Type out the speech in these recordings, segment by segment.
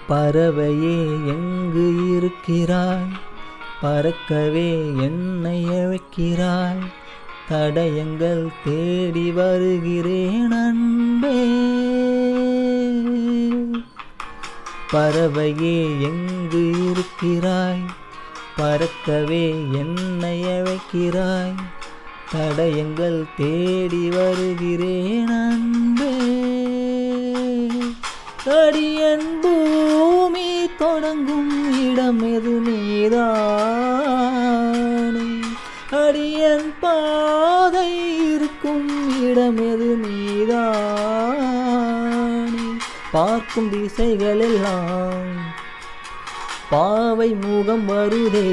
பறவையே எங்கு இருக்கிறாய்? பறக்கவே என்னை அழைக்கிறாய். தடயங்கள் தேடி வருகிறேன் அன்பே. பறவையே எங்கு இருக்கிறாய்? பறக்கவே என்னை அழைக்கிறாய். தடயங்கள் தேடி வருகிறேன் அன்பே. அடியன் பூமி தொடங்கும் இடம் எது நீதானே. அடியன் பாதை இருக்கும் இடம் எது நீதானே. பார்க்கும் திசைகளெல்லாம் பாவை முகம் வருதே.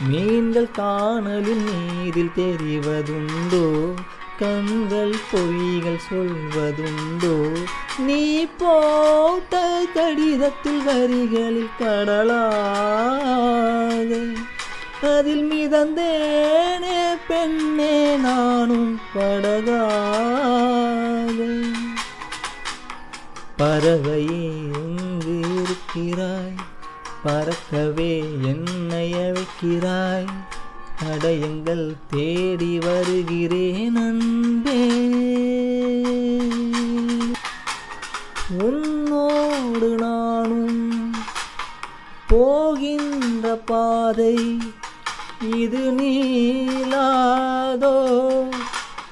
மீன்கள் காணலின் நீரில் தெரிவதுண்டோ? கண்கள் பொய்கள் சொல்வதுண்டோ? நீ போட்ட கடிதத்தில் வரிகளில் கடலாக அதில் மிதந்தேனே பெண்ணே நானும் படகாக. பறவையே எங்கு இருக்கிறாய்? பறக்கவே என்னை அழைக்கிறாய். தடயங்கள் தேடி வருகிறேன் அன்பே. உன்னோடு நானும் போகின்ற பாதை இது நீளாதோ?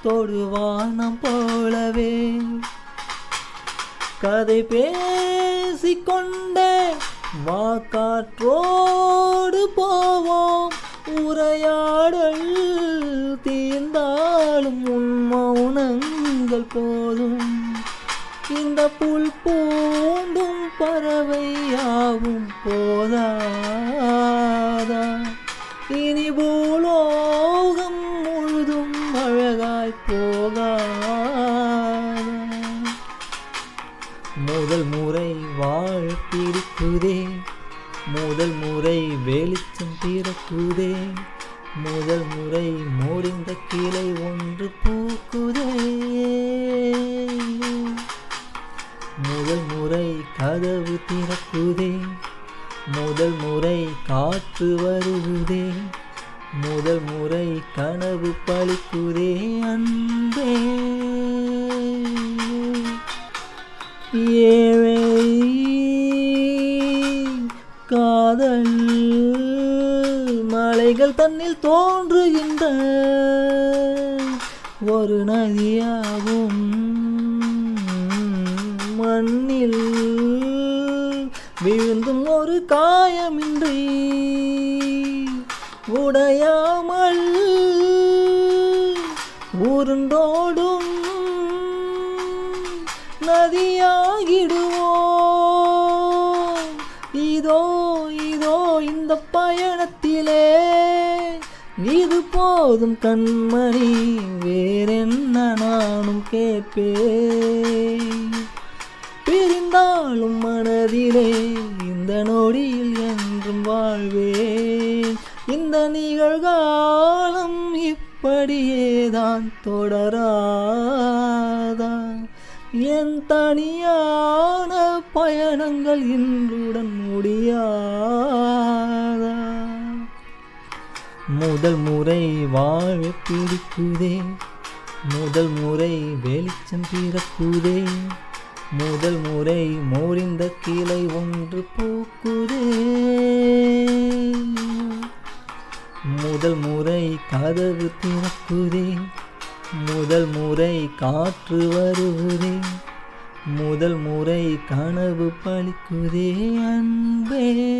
தொடுவானம் போலவே கதை பேசிக்கொண்டே வாக்காற்றோடு போவோம். உரையாடல் தீர்ந்தாலும் உன் மௌனங்கள் போதும். இந்த புல் பூண்டும் பறவையாகும் போதாதா? இனி பூலோகம் முழுதும் அழகாய் போகாதா? முதல் முறை வாழ பிடிக்குதே. முதல் முறை வெளிச்சம் பிறக்குதே. முதல் முறை முடிந்த கிளை ஒன்று பூக்குதே. முதல் முறை கதவு திறக்குதே. முதல் முறை காற்று வருகுதே. முதல் முறை கனவு பழிக்குதே அன்பே. ஏழை காதல் மலைகள் தன்னில் தோன்றுகின்ற ஒரு நதியாகும். மண்ணில் விழுந்தும் ஒரு காயமின்றி உடையாமல் உருண்டோடும் நதியாகிடுவோம். இதோ இதோ இந்த பயணத்திலே இது போதும் கண்மணி. வேறென்ன நானும் கேட்பேன். பிரிந்தாலும் மனதிலே இந்த நொடியில் என்றும் வாழ்வேன். இந்த நிகழ்காலம் இப்படியேதான் தொடராதா? என் தனியான பயணங்கள் இன்றுடன் முடியாதா? முதல் முறை வாழ பிடிக்குதே. முதல் முறை வெளிச்சம் பிறக்குதே. முதல் முறை மோரிந்த கிளை ஒன்று பூக்குதே. முதல் முறை கதவு திறக்குதே. முதல் முறை காற்று வருகுதே. முதல் முறை கனவு பழிக்குதே அன்பே.